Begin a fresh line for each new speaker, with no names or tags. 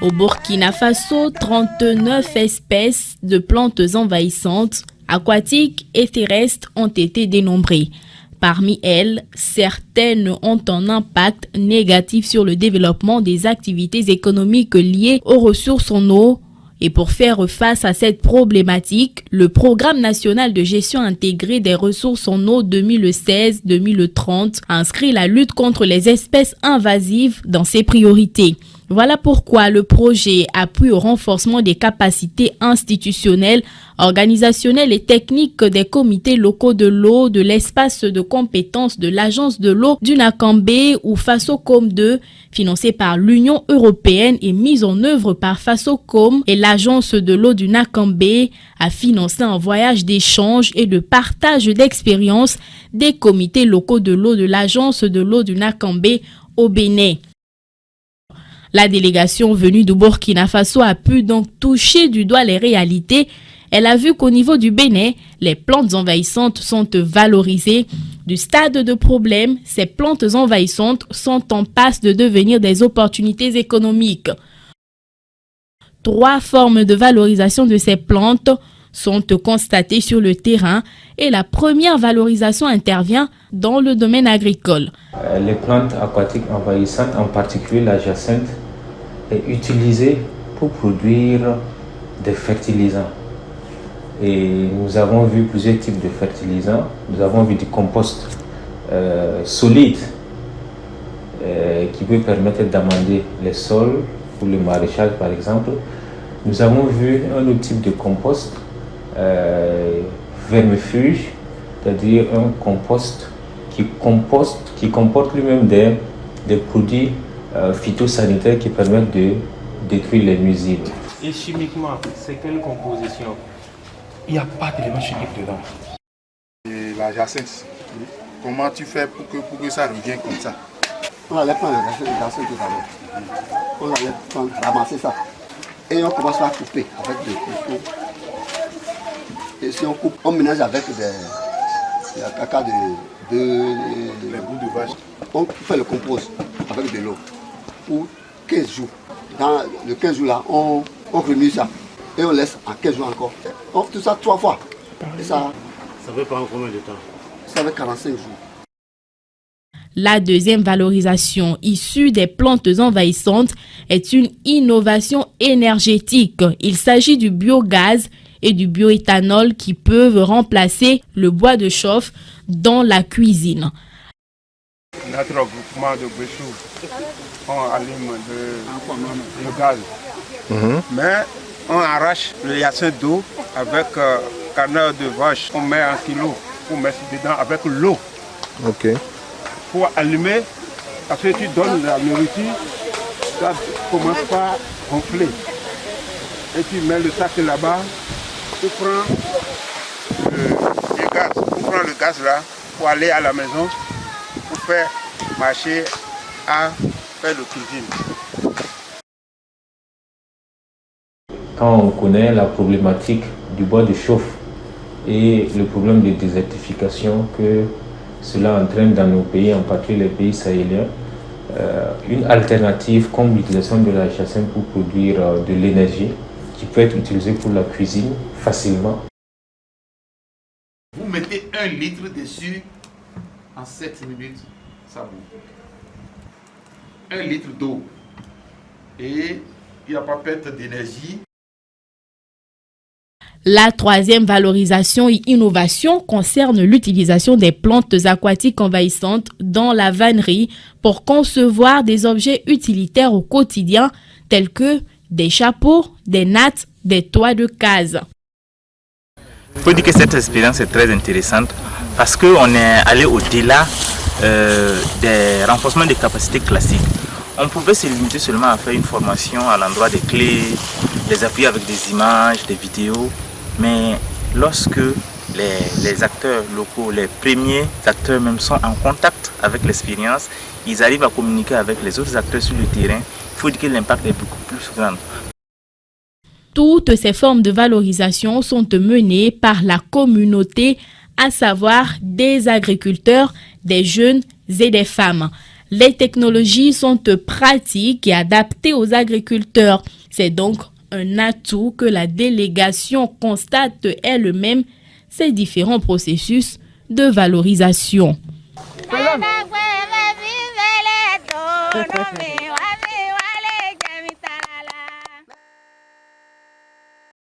Au Burkina Faso, 39 espèces de plantes envahissantes, aquatiques et terrestres ont été dénombrées. Parmi elles, certaines ont un impact négatif sur le développement des activités économiques liées aux ressources en eau. Et pour faire face à cette problématique, le Programme national de gestion intégrée des ressources en eau 2016-2030 a inscrit la lutte contre les espèces invasives dans ses priorités. Voilà pourquoi le projet appuie au renforcement des capacités institutionnelles, organisationnelles et techniques des comités locaux de l'eau, de l'espace de compétences de l'Agence de l'eau du Nakambé ou FASOCOM 2, financé par l'Union européenne et mise en œuvre par FASOCOM et l'Agence de l'eau du Nakambé, a financé un voyage d'échange et de partage d'expériences des comités locaux de l'eau de l'Agence de l'eau du Nakambé au Bénin. La délégation venue du Burkina Faso a pu donc toucher du doigt les réalités. Elle a vu qu'au niveau du Bénin, les plantes envahissantes sont valorisées. Du stade de problème, ces plantes envahissantes sont en passe de devenir des opportunités économiques. 3 formes de valorisation de ces plantes sont constatées sur le terrain et la première valorisation intervient dans le domaine agricole.
Les plantes aquatiques envahissantes, en particulier la jacinthe, est utilisée pour produire des fertilisants. Et nous avons vu plusieurs types de fertilisants. Nous avons vu du compost solide qui peut permettre d'amender les sols pour le maraîchage par exemple. Nous avons vu un autre type de compost vermifuge, c'est-à-dire un compost qui comporte lui-même des produits phytosanitaires qui permettent de détruire les nuisibles.
Et chimiquement, c'est quelle composition?
Il n'y a pas d'éléments chimiques dedans.
Et la jacinthe, comment tu fais pour que ça revienne comme ça?
On allait prendre la jacinthe tout d'abord. On allait ramasser ça. Et on commence à couper avec des couteaux. Et si on coupe, on mélange avec des caca les
bouts de vache.
On fait le compost avec de l'eau pour 15 jours. Dans le 15 jours là, on remue ça. Et on laisse en 15 jours encore. On fait tout ça 3 fois. Et ça
veut prendre combien de temps?
Ça fait 45 jours.
La deuxième valorisation issue des plantes envahissantes est une innovation énergétique. Il s'agit du biogaz et du bioéthanol qui peuvent remplacer le bois de chauffe dans la cuisine.
Notre groupement de Béchou, on allume le gaz. Mais on arrache le yacinthe d'eau avec canard de vache. On met un kilo pour mettre dedans avec l'eau.
Ok.
Pour allumer, après tu donnes la nourriture, ça commence par gonfler. Et tu mets le sac là-bas, tu prends le gaz. Tu prends le gaz là pour aller à la maison, pour faire marcher à faire le cuisine.
Quand on connaît la problématique du bois de chauffe et le problème de désertification que cela entraîne dans nos pays, en particulier les pays sahéliens, une alternative comme l'utilisation de la jacinthe pour produire de l'énergie qui peut être utilisée pour la cuisine facilement.
Vous mettez 1 litre dessus en 7 minutes, ça bout. 1 litre d'eau et il n'y a pas perte d'énergie.
La troisième valorisation et innovation concerne l'utilisation des plantes aquatiques envahissantes dans la vannerie pour concevoir des objets utilitaires au quotidien tels que des chapeaux, des nattes, des toits de cases.
Il faut dire que cette expérience est très intéressante parce qu'on est allé au-delà des renforcements des capacités classiques. On pouvait se limiter seulement à faire une formation à l'endroit des clés, les appuyer avec des images, des vidéos. Mais lorsque les acteurs locaux, les premiers acteurs même sont en contact avec l'expérience, ils arrivent à communiquer avec les autres acteurs sur le terrain. Il faut dire que l'impact est beaucoup plus grand.
Toutes ces formes de valorisation sont menées par la communauté à savoir des agriculteurs, des jeunes et des femmes. Les technologies sont pratiques et adaptées aux agriculteurs. C'est donc un atout que la délégation constate elle-même ces différents processus de valorisation.